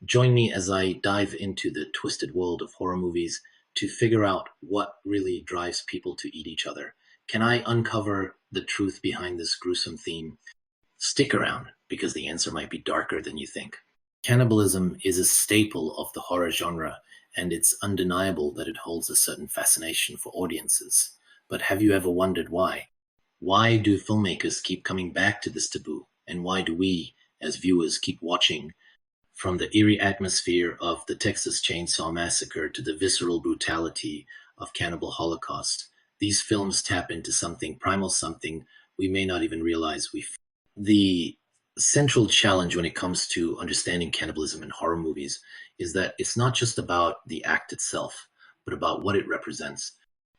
Join me as I dive into the twisted world of horror movies to figure out what really drives people to eat each other. Can I uncover the truth behind this gruesome theme? Stick around, because the answer might be darker than you think. Cannibalism is a staple of the horror genre, and it's undeniable that it holds a certain fascination for audiences. But have you ever wondered why? Why do filmmakers keep coming back to this taboo? And why do we, as viewers, keep watching? From the eerie atmosphere of the Texas Chainsaw Massacre to the visceral brutality of Cannibal Holocaust, these films tap into something primal, something we may not even realize we feel. The central challenge when it comes to understanding cannibalism in horror movies is that it's not just about the act itself, but about what it represents.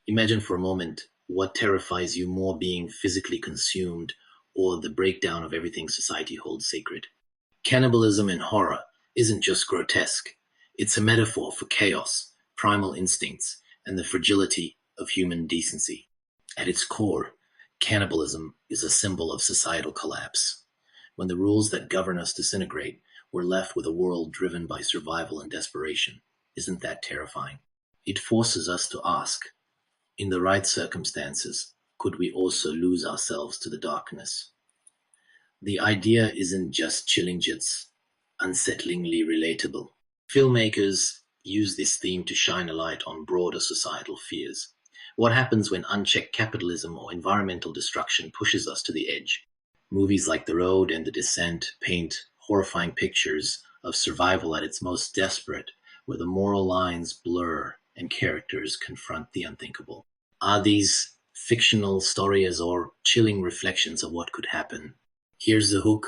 Imagine for a moment what terrifies you more, being physically consumed or the breakdown of everything society holds sacred. Cannibalism in horror isn't just grotesque, it's a metaphor for chaos, primal instincts, and the fragility of human decency. At its core, cannibalism is a symbol of societal collapse. When the rules that govern us disintegrate, we're left with a world driven by survival and desperation. Isn't that terrifying? It forces us to ask, in the right circumstances, could we also lose ourselves to the darkness? The idea isn't just chilling, it's unsettlingly relatable. Filmmakers use this theme to shine a light on broader societal fears. What happens when unchecked capitalism or environmental destruction pushes us to the edge? Movies like The Road and The Descent paint horrifying pictures of survival at its most desperate, where the moral lines blur and characters confront the unthinkable. Are these fictional stories or chilling reflections of what could happen? Here's the hook.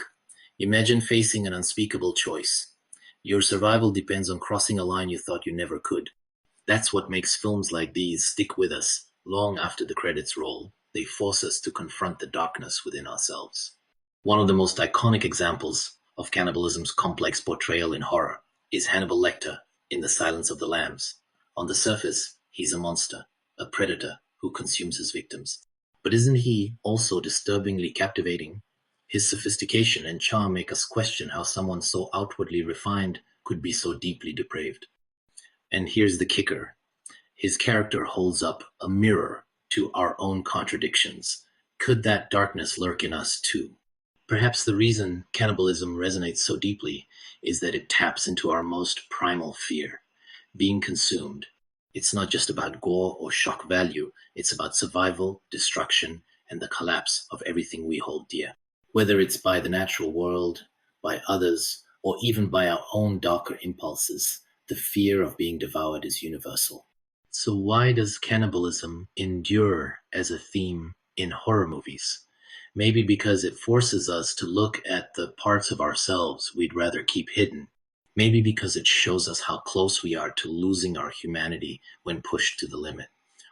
Imagine facing an unspeakable choice. Your survival depends on crossing a line you thought you never could. That's what makes films like these stick with us long after the credits roll. They force us to confront the darkness within ourselves. One of the most iconic examples of cannibalism's complex portrayal in horror is Hannibal Lecter in The Silence of the Lambs. On the surface, he's a monster, a predator who consumes his victims. But isn't he also disturbingly captivating? His sophistication and charm make us question how someone so outwardly refined could be so deeply depraved. And here's the kicker. His character holds up a mirror to our own contradictions. Could that darkness lurk in us too? Perhaps the reason cannibalism resonates so deeply is that it taps into our most primal fear, being consumed. It's not just about gore or shock value, it's about survival, destruction, and the collapse of everything we hold dear. Whether it's by the natural world, by others, or even by our own darker impulses, the fear of being devoured is universal. So why does cannibalism endure as a theme in horror movies? Maybe because it forces us to look at the parts of ourselves we'd rather keep hidden. Maybe because it shows us how close we are to losing our humanity when pushed to the limit.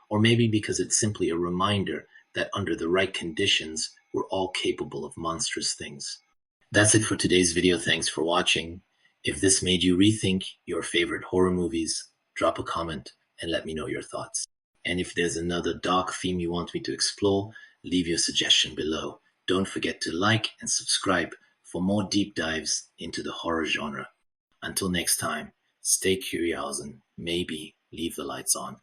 Or maybe because it's simply a reminder that under the right conditions, we're all capable of monstrous things. That's it for today's video. Thanks for watching. If this made you rethink your favorite horror movies, drop a comment and let me know your thoughts. And if there's another dark theme you want me to explore, leave your suggestion below. Don't forget to like and subscribe for more deep dives into the horror genre. Until next time, stay curious and maybe leave the lights on.